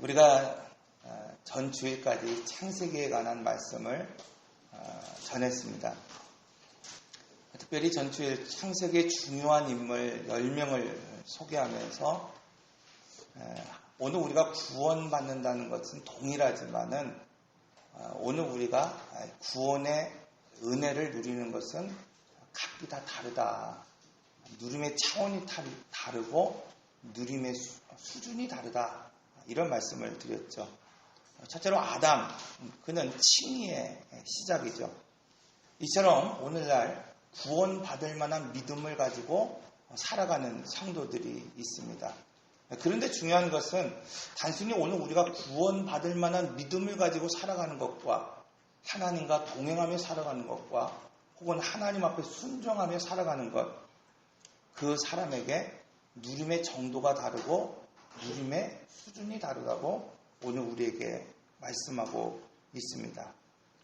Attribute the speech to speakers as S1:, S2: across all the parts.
S1: 우리가 전 주일까지 창세기에 관한 말씀을 전했습니다. 특별히 전 주일 창세기의 중요한 인물 10명을 소개하면서 오늘 우리가 구원받는다는 것은 동일하지만은 오늘 우리가 구원의 은혜를 누리는 것은 각기 다 다르다. 누림의 차원이 다르고 누림의 수준이 다르다. 이런 말씀을 드렸죠. 첫째로 아담, 그는 칭의의 시작이죠. 이처럼 오늘날 구원받을 만한 믿음을 가지고 살아가는 성도들이 있습니다. 그런데 중요한 것은 단순히 오늘 우리가 구원받을 만한 믿음을 가지고 살아가는 것과 하나님과 동행하며 살아가는 것과 혹은 하나님 앞에 순종하며 살아가는 것, 그 사람에게 누림의 정도가 다르고 누림의 수준이 다르다고 오늘 우리에게 말씀하고 있습니다.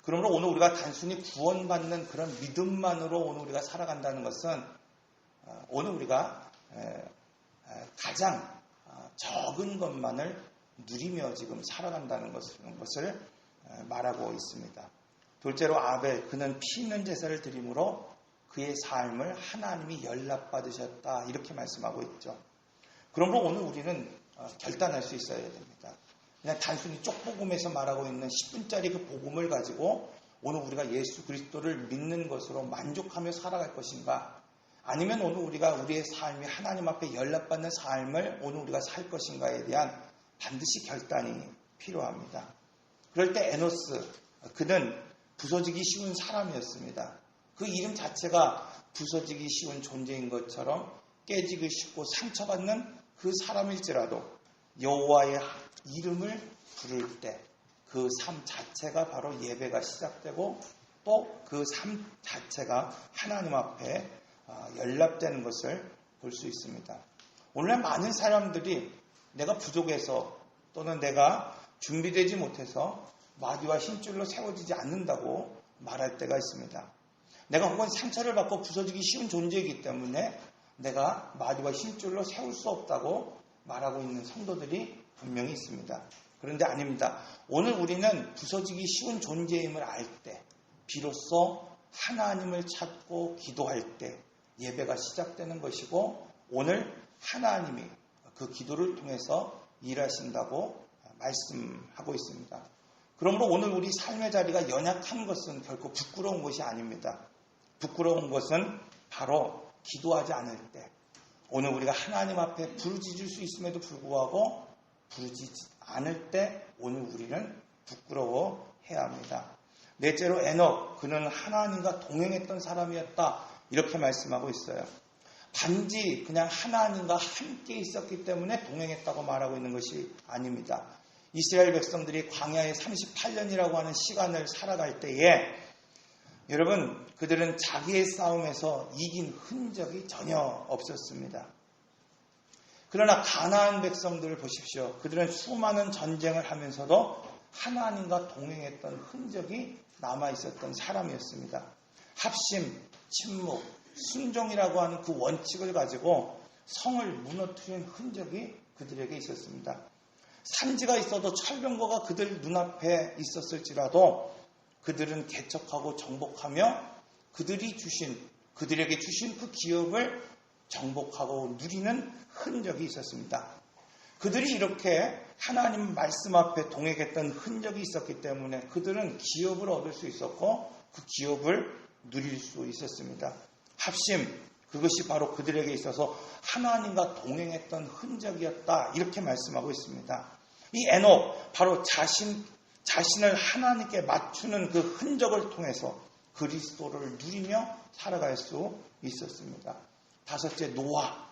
S1: 그러므로 오늘 우리가 단순히 구원받는 그런 믿음만으로 오늘 우리가 살아간다는 것은 오늘 우리가 가장 적은 것만을 누리며 지금 살아간다는 것을 말하고 있습니다. 둘째로 아벨, 그는 피 있는 제사를 드림으로 그의 삶을 하나님이 연락받으셨다. 이렇게 말씀하고 있죠. 그러므로 오늘 우리는 결단할 수 있어야 됩니다. 그냥 단순히 쪽복음에서 말하고 있는 10분짜리 그 복음을 가지고 오늘 우리가 예수 그리스도를 믿는 것으로 만족하며 살아갈 것인가, 아니면 오늘 우리가 우리의 삶이 하나님 앞에 연락받는 삶을 오늘 우리가 살 것인가에 대한 반드시 결단이 필요합니다. 그럴 때 에노스, 그는 부서지기 쉬운 사람이었습니다. 그 이름 자체가 부서지기 쉬운 존재인 것처럼 깨지기 쉽고 상처받는 그 사람일지라도 여호와의 이름을 부를 때 그 삶 자체가 바로 예배가 시작되고 또 그 삶 자체가 하나님 앞에 연락되는 것을 볼 수 있습니다. 오늘날 많은 사람들이 내가 부족해서 또는 내가 준비되지 못해서 마디와 힘줄로 세워지지 않는다고 말할 때가 있습니다. 내가 혹은 상처를 받고 부서지기 쉬운 존재이기 때문에 내가 마디와 힘줄로 세울 수 없다고 말하고 있는 성도들이 분명히 있습니다. 그런데 아닙니다. 오늘 우리는 부서지기 쉬운 존재임을 알 때, 비로소 하나님을 찾고 기도할 때 예배가 시작되는 것이고, 오늘 하나님이 그 기도를 통해서 일하신다고 말씀하고 있습니다. 그러므로 오늘 우리 삶의 자리가 연약한 것은 결코 부끄러운 것이 아닙니다. 부끄러운 것은 바로 기도하지 않을 때, 오늘 우리가 하나님 앞에 부르짖을 수 있음에도 불구하고 부르짖지 않을 때 오늘 우리는 부끄러워해야 합니다. 넷째로 에녹, 그는 하나님과 동행했던 사람이었다. 이렇게 말씀하고 있어요. 단지 그냥 하나님과 함께 있었기 때문에 동행했다고 말하고 있는 것이 아닙니다. 이스라엘 백성들이 광야의 38년이라고 하는 시간을 살아갈 때에 여러분, 그들은 자기의 싸움에서 이긴 흔적이 전혀 없었습니다. 그러나 가나안 백성들을 보십시오. 그들은 수많은 전쟁을 하면서도 하나님과 동행했던 흔적이 남아있었던 사람이었습니다. 합심, 침묵, 순종이라고 하는 그 원칙을 가지고 성을 무너뜨린 흔적이 그들에게 있었습니다. 산지가 있어도 철병거가 그들 눈앞에 있었을지라도 그들은 개척하고 정복하며 그들에게 주신 그 기업을 정복하고 누리는 흔적이 있었습니다. 그들이 이렇게 하나님 말씀 앞에 동행했던 흔적이 있었기 때문에 그들은 기업을 얻을 수 있었고 그 기업을 누릴 수 있었습니다. 합심, 그것이 바로 그들에게 있어서 하나님과 동행했던 흔적이었다. 이렇게 말씀하고 있습니다. 이 에녹, 바로 자신을 하나님께 맞추는 그 흔적을 통해서 그리스도를 누리며 살아갈 수 있었습니다. 다섯째, 노아.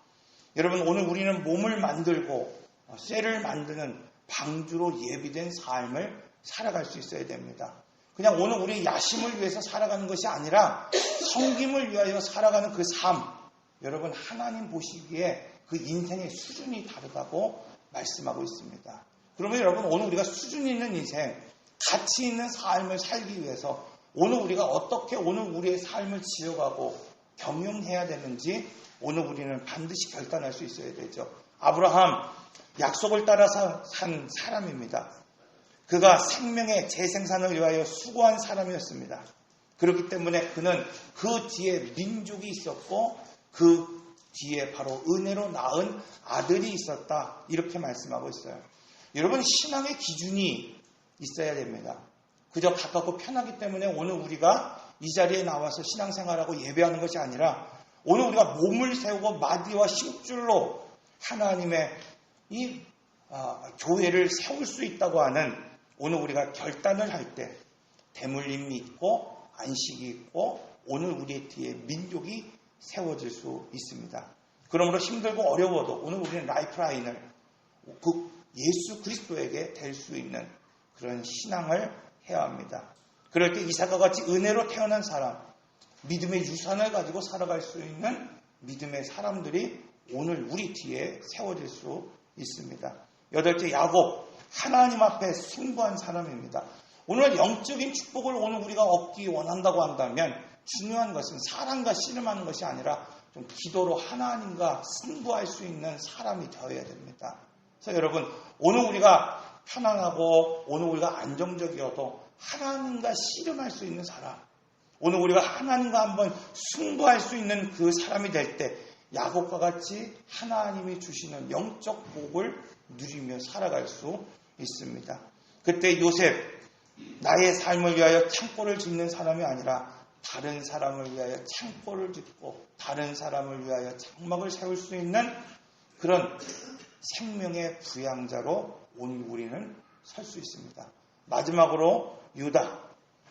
S1: 여러분, 오늘 우리는 몸을 만들고 쇠를 만드는 방주로 예비된 삶을 살아갈 수 있어야 됩니다. 그냥 오늘 우리 야심을 위해서 살아가는 것이 아니라 성김을 위하여 살아가는 그 삶, 여러분 하나님 보시기에 그 인생의 수준이 다르다고 말씀하고 있습니다. 그러면 여러분, 오늘 우리가 수준 있는 인생, 가치 있는 삶을 살기 위해서 오늘 우리가 어떻게 오늘 우리의 삶을 지어가고 경영해야 되는지 오늘 우리는 반드시 결단할 수 있어야 되죠. 아브라함, 약속을 따라서 산 사람입니다. 그가 생명의 재생산을 위하여 수고한 사람이었습니다. 그렇기 때문에 그는 그 뒤에 민족이 있었고 그 뒤에 바로 은혜로 낳은 아들이 있었다. 이렇게 말씀하고 있어요. 여러분, 신앙의 기준이 있어야 됩니다. 그저 가깝고 편하기 때문에 오늘 우리가 이 자리에 나와서 신앙생활하고 예배하는 것이 아니라 오늘 우리가 몸을 세우고 마디와 힘줄로 하나님의 이 교회를 세울 수 있다고 하는 오늘 우리가 결단을 할 때 대물림이 있고 안식이 있고 오늘 우리의 뒤에 민족이 세워질 수 있습니다. 그러므로 힘들고 어려워도 오늘 우리는 라이프라인을 그 예수 그리스도에게 될 수 있는 그런 신앙을 해야 합니다. 그럴 때 이삭과 같이 은혜로 태어난 사람, 믿음의 유산을 가지고 살아갈 수 있는 믿음의 사람들이 오늘 우리 뒤에 세워질 수 있습니다. 여덟째, 야곱, 하나님 앞에 승부한 사람입니다. 오늘 영적인 축복을 오늘 우리가 얻기 원한다고 한다면 중요한 것은 사람과 씨름하는 것이 아니라 좀 기도로 하나님과 승부할 수 있는 사람이 되어야 됩니다. 그래서 여러분, 오늘 우리가 편안하고 오늘 우리가 안정적이어도 하나님과 씨름할 수 있는 사람, 오늘 우리가 하나님과 한번 승부할 수 있는 그 사람이 될 때 야곱과 같이 하나님이 주시는 영적 복을 누리며 살아갈 수 있습니다. 그때 요셉, 나의 삶을 위하여 창고를 짓는 사람이 아니라 다른 사람을 위하여 창고를 짓고 다른 사람을 위하여 장막을 세울 수 있는 그런 생명의 부양자로 오늘 우리는 설 수 있습니다. 마지막으로 유다,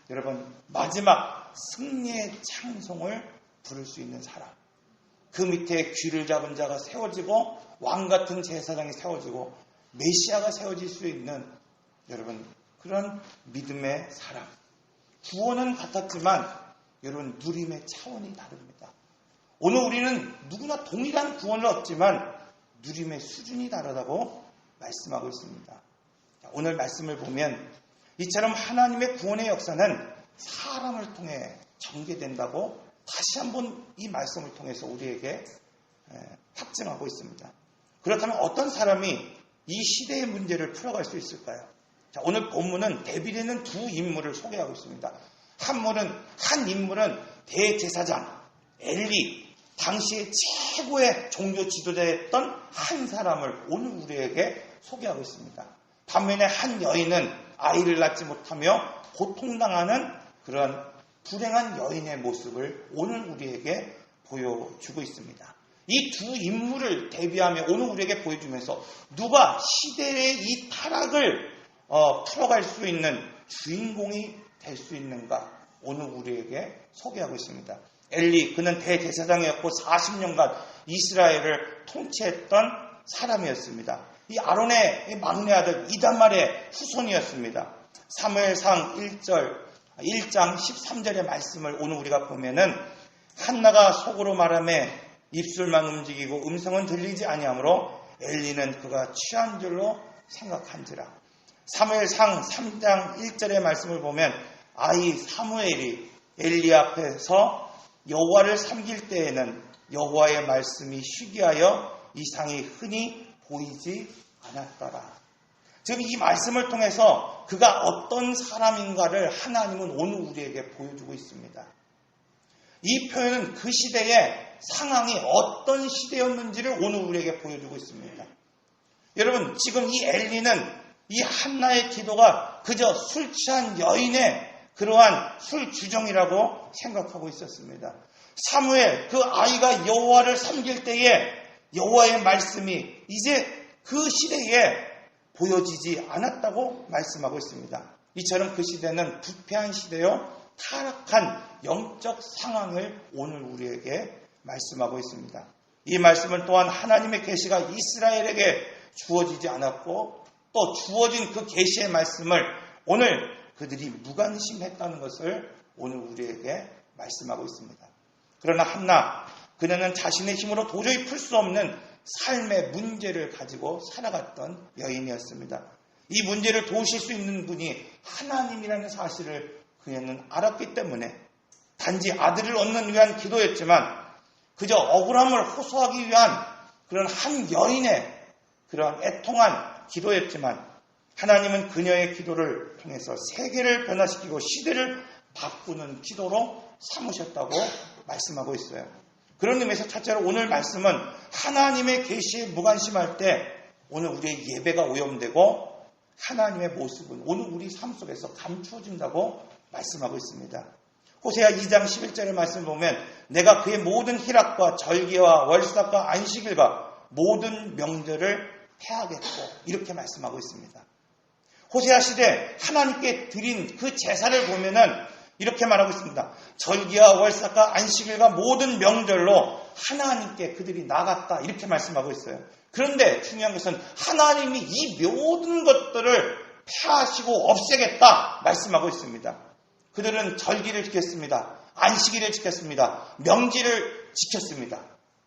S1: 여러분, 마지막 승리의 찬송을 부를 수 있는 사람, 그 밑에 귀를 잡은 자가 세워지고 왕같은 제사장이 세워지고 메시아가 세워질 수 있는 여러분 그런 믿음의 사람. 구원은 같았지만 여러분 누림의 차원이 다릅니다. 오늘 우리는 누구나 동일한 구원을 얻지만 누림의 수준이 다르다고 말씀하고 있습니다. 오늘 말씀을 보면 이처럼 하나님의 구원의 역사는 사람을 통해 전개된다고 다시 한번 이 말씀을 통해서 우리에게 확증하고 있습니다. 그렇다면 어떤 사람이 이 시대의 문제를 풀어갈 수 있을까요? 자, 오늘 본문은 대비되는 두 인물을 소개하고 있습니다. 한 인물은 대제사장 엘리, 당시의 최고의 종교 지도자였던 한 사람을 오늘 우리에게 소개하고 있습니다. 반면에 한 여인은 아이를 낳지 못하며 고통당하는 그런 불행한 여인의 모습을 오늘 우리에게 보여주고 있습니다. 이 두 인물을 대비하며 오늘 우리에게 보여주면서 누가 시대의 이 타락을 풀어갈 수 있는 주인공이 될 수 있는가 오늘 우리에게 소개하고 있습니다. 엘리, 그는 대제사장이었고 40년간 이스라엘을 통치했던 사람이었습니다. 이 아론의 막내 아들 이다말의 후손이었습니다. 사무엘상 1장 13절의 말씀을 오늘 우리가 보면은 한나가 속으로 말하며 입술만 움직이고 음성은 들리지 아니하므로 엘리는 그가 취한 줄로 생각한지라. 사무엘상 3장 1절의 말씀을 보면 아이 사무엘이 엘리 앞에서 여호와를 섬길 때에는 여호와의 말씀이 희귀하여 이상이 흔히 보이지 않았더라. 지금 이 말씀을 통해서 그가 어떤 사람인가를 하나님은 오늘 우리에게 보여주고 있습니다. 이 표현은 그 시대의 상황이 어떤 시대였는지를 오늘 우리에게 보여주고 있습니다. 여러분, 지금 이 엘리는 이 한나의 기도가 그저 술 취한 여인의 그러한 술 주정이라고 생각하고 있었습니다. 사무엘, 그 아이가 여호와를 섬길 때에 여호와의 말씀이 이제 그 시대에 보여지지 않았다고 말씀하고 있습니다. 이처럼 그 시대는 부패한 시대요, 타락한 영적 상황을 오늘 우리에게 말씀하고 있습니다. 이 말씀은 또한 하나님의 계시가 이스라엘에게 주어지지 않았고 또 주어진 그 계시의 말씀을 오늘 그들이 무관심했다는 것을 오늘 우리에게 말씀하고 있습니다. 그러나 한나, 그녀는 자신의 힘으로 도저히 풀 수 없는 삶의 문제를 가지고 살아갔던 여인이었습니다. 이 문제를 도우실 수 있는 분이 하나님이라는 사실을 그녀는 알았기 때문에 단지 아들을 얻는 위한 기도였지만 그저 억울함을 호소하기 위한 그런 한 여인의 그러한 애통한 기도였지만 하나님은 그녀의 기도를 통해서 세계를 변화시키고 시대를 바꾸는 기도로 삼으셨다고 말씀하고 있어요. 그런 의미에서 첫째로 오늘 말씀은 하나님의 계시에 무관심할 때 오늘 우리의 예배가 오염되고 하나님의 모습은 오늘 우리 삶 속에서 감추어진다고 말씀하고 있습니다. 호세아 2장 11절의 말씀을 보면 내가 그의 모든 희락과 절기와 월삭과 안식일과 모든 명절을 폐하겠고 이렇게 말씀하고 있습니다. 호세아 시대 하나님께 드린 그 제사를 보면은 이렇게 말하고 있습니다. 절기와 월삭과 안식일과 모든 명절로 하나님께 그들이 나갔다 이렇게 말씀하고 있어요. 그런데 중요한 것은 하나님이 이 모든 것들을 폐하시고 없애겠다 말씀하고 있습니다. 그들은 절기를 지켰습니다. 안식일을 지켰습니다. 명절을 지켰습니다.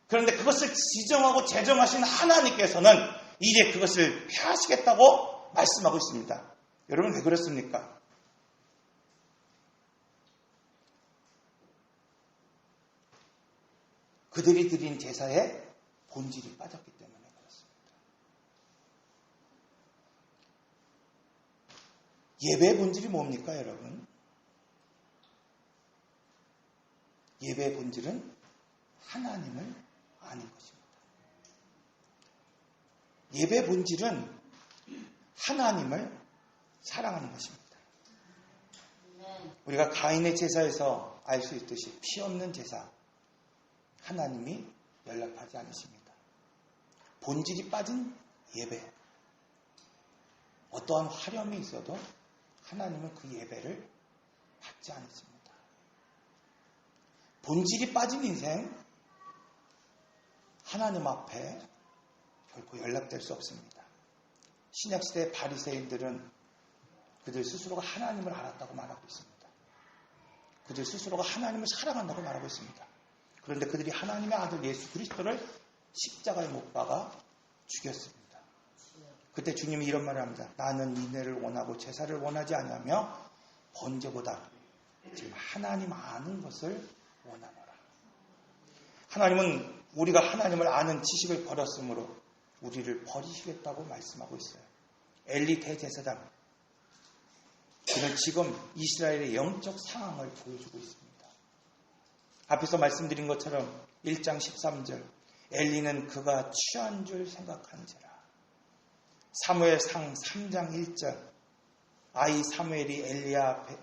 S1: 그런데 그것을 지정하고 제정하신 하나님께서는 이제 그것을 폐하시겠다고 말씀하고 있습니다. 여러분 왜 그렇습니까? 그들이 드린 제사에 본질이 빠졌기 때문에 그렇습니다. 예배의 본질이 뭡니까, 여러분? 예배의 본질은 하나님을 아는 것입니다. 예배의 본질은 하나님을 사랑하는 것입니다. 우리가 가인의 제사에서 알 수 있듯이 피 없는 제사, 하나님이 연락하지 않으십니다. 본질이 빠진 예배, 어떠한 화려함이 있어도 하나님은 그 예배를 받지 않으십니다. 본질이 빠진 인생, 하나님 앞에 결코 연락될 수 없습니다. 신약시대 바리새인들은 그들 스스로가 하나님을 알았다고 말하고 있습니다. 그들 스스로가 하나님을 사랑한다고 말하고 있습니다. 그런데 그들이 하나님의 아들 예수 그리스도를 십자가에 못 박아 죽였습니다. 그때 주님이 이런 말을 합니다. 나는 인내를 원하고 제사를 원하지 않으며 번제보다 지금 하나님 아는 것을 원하노라. 하나님은 우리가 하나님을 아는 지식을 버렸으므로 우리를 버리시겠다고 말씀하고 있어요. 엘리 대제사장, 그는 지금 이스라엘의 영적 상황을 보여주고 있습니다. 앞에서 말씀드린 것처럼 1장 13절 엘리는 그가 취한 줄 생각한지라. 사무엘상 3장 1절 아이 사무엘이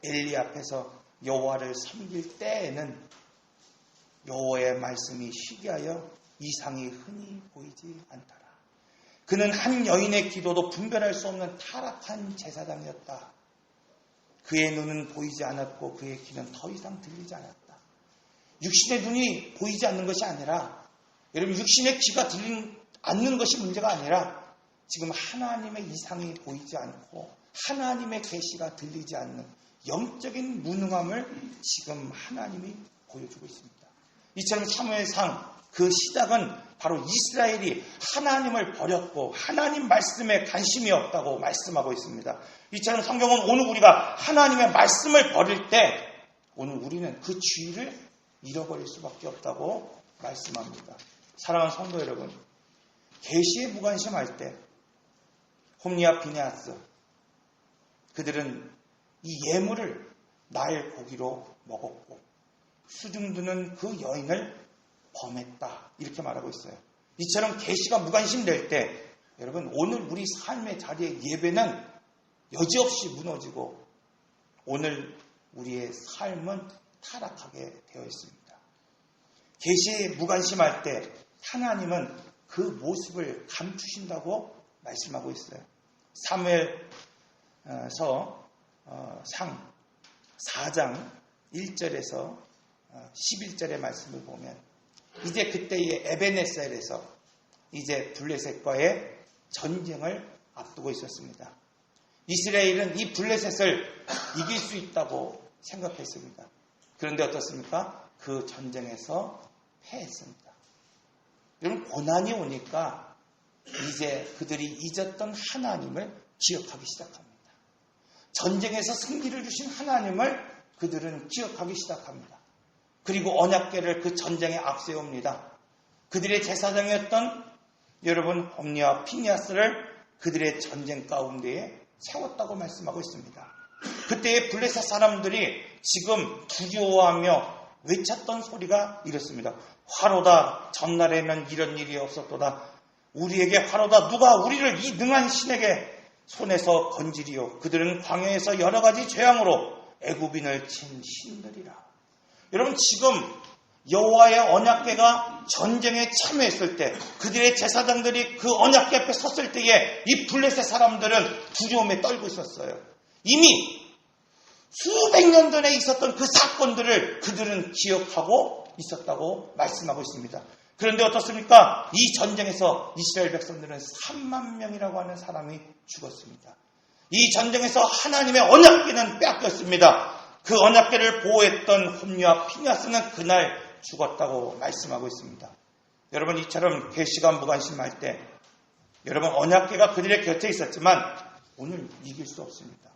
S1: 엘리 앞에서 여호와를 섬길 때에는 여호와의 말씀이 희귀하여 이상이 흔히 보이지 않더라. 그는 한 여인의 기도도 분별할 수 없는 타락한 제사장이었다. 그의 눈은 보이지 않았고 그의 귀는 더 이상 들리지 않았다. 육신의 눈이 보이지 않는 것이 아니라, 여러분 육신의 귀가 들리지 않는 것이 문제가 아니라 지금 하나님의 이상이 보이지 않고 하나님의 계시가 들리지 않는 영적인 무능함을 지금 하나님이 보여주고 있습니다. 이처럼 사무엘상 그 시작은 바로 이스라엘이 하나님을 버렸고 하나님 말씀에 관심이 없다고 말씀하고 있습니다. 이처럼 성경은 오늘 우리가 하나님의 말씀을 버릴 때 오늘 우리는 그 주의를 잃어버릴 수밖에 없다고 말씀합니다. 사랑하는 성도 여러분, 계시에 무관심할 때 홈리와 비네아스, 그들은 이 예물을 나일 고기로 먹었고 수중두는 그 여인을 범했다 이렇게 말하고 있어요. 이처럼 계시가 무관심될 때 여러분 오늘 우리 삶의 자리의 예배는 여지없이 무너지고 오늘 우리의 삶은 타락하게 되어 있습니다. 계시에 무관심할 때 하나님은 그 모습을 감추신다고 말씀하고 있어요. 사무엘서 상 4장 1절에서 11절의 말씀을 보면 이제 그때의 에베네셀에서 이제 블레셋과의 전쟁을 앞두고 있었습니다. 이스라엘은 이 블레셋을 이길 수 있다고 생각했습니다. 그런데 어떻습니까? 그 전쟁에서 패했습니다. 여러분 고난이 오니까 이제 그들이 잊었던 하나님을 기억하기 시작합니다. 전쟁에서 승리를 주신 하나님을 그들은 기억하기 시작합니다. 그리고 언약궤를 그 전쟁에 앞세웁니다. 그들의 제사장이었던 여러분 홈리와 피니하스를 그들의 전쟁 가운데에 세웠다고 말씀하고 있습니다. 그때의 블레셋 사람들이 지금 두려워하며 외쳤던 소리가 이렇습니다. 화로다. 전날에는 이런 일이 없었도다. 우리에게 화로다. 누가 우리를 이 능한 신에게 손에서 건지리요. 그들은 광야에서 여러 가지 재앙으로 애굽인을 친 신들이라. 여러분 지금 여호와의 언약궤가 전쟁에 참여했을 때 그들의 제사장들이 그 언약궤 앞에 섰을 때에 이 블레셋 사람들은 두려움에 떨고 있었어요. 이미 수백 년 전에 있었던 그 사건들을 그들은 기억하고 있었다고 말씀하고 있습니다. 그런데 어떻습니까? 이 전쟁에서 이스라엘 백성들은 3만 명이라고 하는 사람이 죽었습니다. 이 전쟁에서 하나님의 언약궤는 빼앗겼습니다. 그 언약궤를 보호했던 홈리와 피니하스는 그날 죽었다고 말씀하고 있습니다. 여러분 이처럼 계시가 무관심할 때 여러분 언약궤가 그들의 곁에 있었지만 오늘 이길 수 없습니다.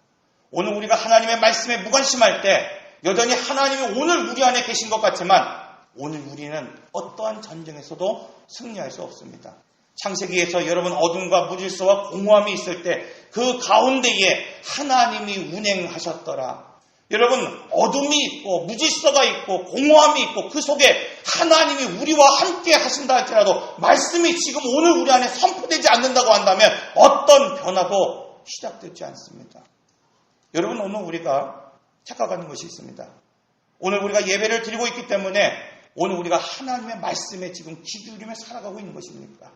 S1: 오늘 우리가 하나님의 말씀에 무관심할 때 여전히 하나님이 오늘 우리 안에 계신 것 같지만 오늘 우리는 어떠한 전쟁에서도 승리할 수 없습니다. 창세기에서 여러분 어둠과 무질서와 공허함이 있을 때 그 가운데에 하나님이 운행하셨더라. 여러분 어둠이 있고 무질서가 있고 공허함이 있고 그 속에 하나님이 우리와 함께 하신다 할지라도 말씀이 지금 오늘 우리 안에 선포되지 않는다고 한다면 어떤 변화도 시작되지 않습니다. 여러분 오늘 우리가 착각하는 것이 있습니다. 오늘 우리가 예배를 드리고 있기 때문에 오늘 우리가 하나님의 말씀에 지금 귀 기울이며 살아가고 있는 것입니까?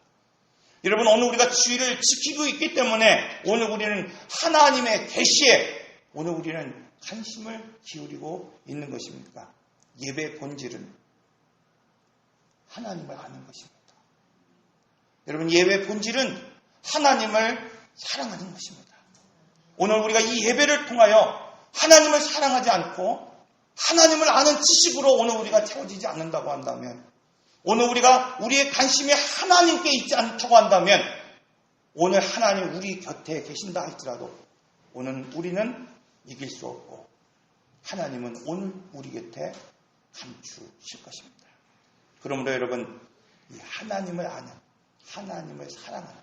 S1: 여러분 오늘 우리가 주의를 지키고 있기 때문에 오늘 우리는 하나님의 계시에 오늘 우리는 관심을 기울이고 있는 것입니까? 예배의 본질은 하나님을 아는 것입니다. 여러분 예배의 본질은 하나님을 사랑하는 것입니다. 오늘 우리가 이 예배를 통하여 하나님을 사랑하지 않고 하나님을 아는 지식으로 오늘 우리가 채워지지 않는다고 한다면 오늘 우리가 우리의 관심이 하나님께 있지 않다고 한다면 오늘 하나님 우리 곁에 계신다 할지라도 오늘 우리는 이길 수 없고 하나님은 오늘 우리 곁에 감추실 것입니다. 그러므로 여러분 이 하나님을 아는 하나님을 사랑하는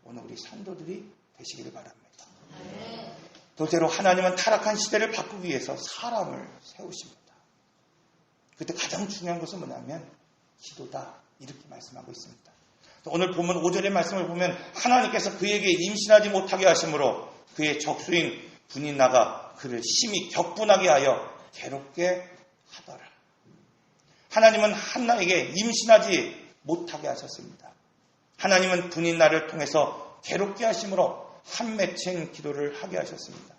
S1: 오늘 우리 성도들이 되시기를 바랍니다. 둘째로 하나님은 타락한 시대를 바꾸기 위해서 사람을 세우십니다. 그때 가장 중요한 것은 뭐냐면 기도다 이렇게 말씀하고 있습니다. 오늘 보면 5절의 말씀을 보면 하나님께서 그에게 임신하지 못하게 하심으로 그의 적수인 분이 나가 그를 심히 격분하게 하여 괴롭게 하더라. 하나님은 한나에게 임신하지 못하게 하셨습니다. 하나님은 분인 나를 통해서 괴롭게 하심으로 한 맺힌 기도를 하게 하셨습니다.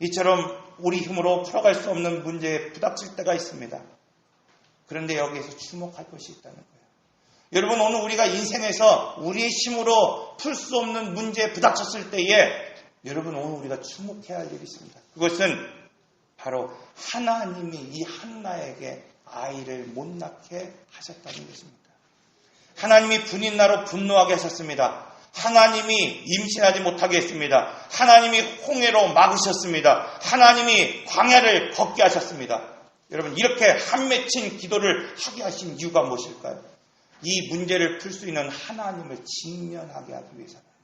S1: 이처럼 우리 힘으로 풀어갈 수 없는 문제에 부닥칠 때가 있습니다. 그런데 여기에서 주목할 것이 있다는 거예요. 여러분 오늘 우리가 인생에서 우리의 힘으로 풀 수 없는 문제에 부닥쳤을 때에 여러분 오늘 우리가 주목해야 할 일이 있습니다. 그것은 바로 하나님이 이 한나에게 아이를 못 낳게 하셨다는 것입니다. 하나님이 분인 나로 분노하게 하셨습니다. 하나님이 임신하지 못하게 했습니다. 하나님이 홍해로 막으셨습니다. 하나님이 광야를 걷게 하셨습니다. 여러분 이렇게 한 맺힌 기도를 하게 하신 이유가 무엇일까요? 이 문제를 풀 수 있는 하나님을 직면하게 하기 위해서입니다.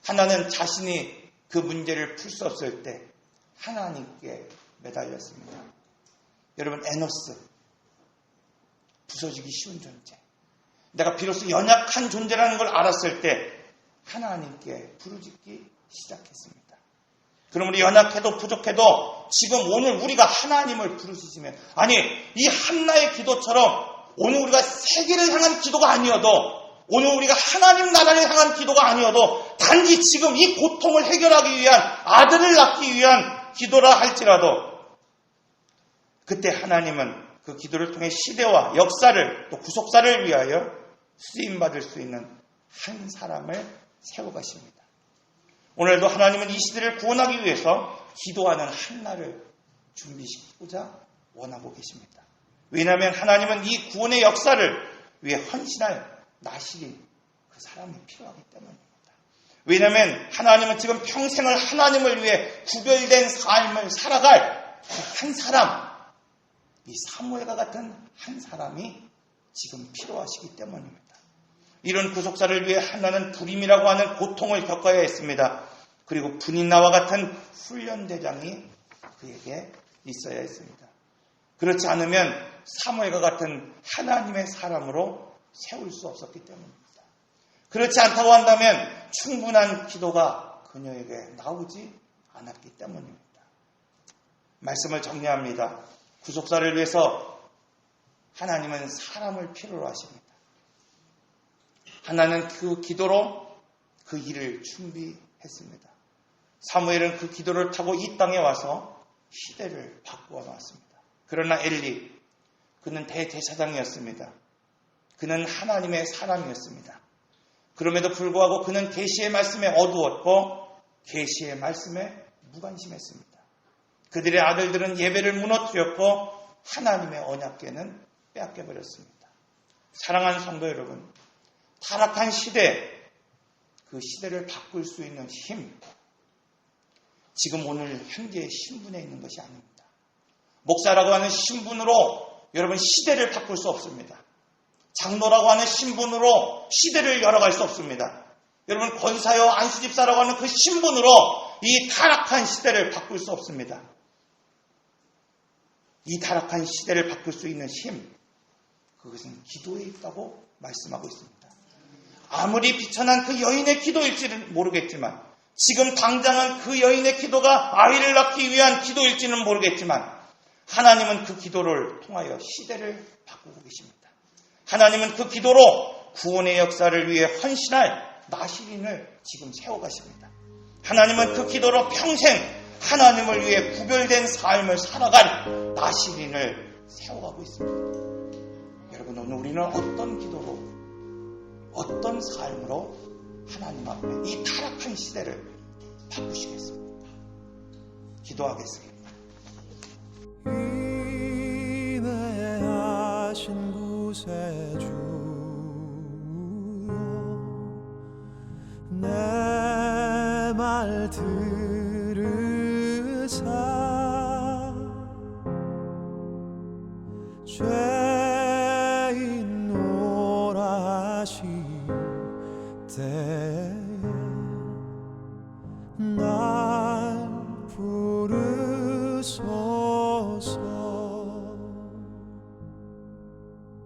S1: 하나는 자신이 그 문제를 풀 수 없을 때 하나님께 매달렸습니다. 여러분 에노스 부서지기 쉬운 존재. 내가 비로소 연약한 존재라는 걸 알았을 때 하나님께 부르짖기 시작했습니다. 그럼 우리 연약해도 부족해도 지금 오늘 우리가 하나님을 부르짖으면 아니 이 한나의 기도처럼 오늘 우리가 세계를 향한 기도가 아니어도 오늘 우리가 하나님 나라를 향한 기도가 아니어도 단지 지금 이 고통을 해결하기 위한 아들을 낳기 위한 기도라 할지라도 그때 하나님은 그 기도를 통해 시대와 역사를 또 구속사를 위하여 쓰임받을 수 있는 한 사람을 세워가십니다. 오늘도 하나님은 이 시대를 구원하기 위해서 기도하는 한나를 준비시키고자 원하고 계십니다. 왜냐하면 하나님은 이 구원의 역사를 위해 헌신할 나시린 그 사람이 필요하기 때문입니다. 왜냐하면 하나님은 지금 평생을 하나님을 위해 구별된 삶을 살아갈 한 사람, 이 사무엘과 같은 한 사람이 지금 필요하시기 때문입니다. 이런 구속사를 위해 한나는 불임이라고 하는 고통을 겪어야 했습니다. 그리고 분인나와 같은 훈련대장이 그에게 있어야 했습니다. 그렇지 않으면 사무엘과 같은 하나님의 사람으로 세울 수 없었기 때문입니다. 그렇지 않다고 한다면 충분한 기도가 그녀에게 나오지 않았기 때문입니다. 말씀을 정리합니다. 구속사를 위해서 하나님은 사람을 필요로 하십니다. 하나는 그 기도로 그 일을 준비했습니다. 사무엘은 그 기도를 타고 이 땅에 와서 시대를 바꾸어 놓았습니다. 그러나 엘리, 그는 대제사장이었습니다. 그는 하나님의 사람이었습니다. 그럼에도 불구하고 그는 계시의 말씀에 어두웠고 계시의 말씀에 무관심했습니다. 그들의 아들들은 예배를 무너뜨렸고 하나님의 언약궤는 빼앗겨버렸습니다. 사랑하는 성도 여러분, 타락한 시대, 그 시대를 바꿀 수 있는 힘, 지금 오늘 현재의 신분에 있는 것이 아닙니다. 목사라고 하는 신분으로 여러분 시대를 바꿀 수 없습니다. 장로라고 하는 신분으로 시대를 열어갈 수 없습니다. 여러분 권사여 안수집사라고 하는 그 신분으로 이 타락한 시대를 바꿀 수 없습니다. 이 타락한 시대를 바꿀 수 있는 힘, 그것은 기도에 있다고 말씀하고 있습니다. 아무리 비천한 그 여인의 기도일지는 모르겠지만, 지금 당장은 그 여인의 기도가 아이를 낳기 위한 기도일지는 모르겠지만, 하나님은 그 기도를 통하여 시대를 바꾸고 계십니다. 하나님은 그 기도로 구원의 역사를 위해 헌신할 나시린을 지금 세워가십니다. 하나님은 그 기도로 평생 하나님을 위해 구별된 삶을 살아갈 나시린을 세워가고 있습니다. 여러분, 오늘 우리는 어떤 기도로, 어떤 삶으로 하나님 앞에 이 타락한 시대를 바꾸시겠습니까? 기도하겠습니다.
S2: 인내하신 곳에 주여 내 말 들으사 죄인 오라 하실 때에 날 부르소서.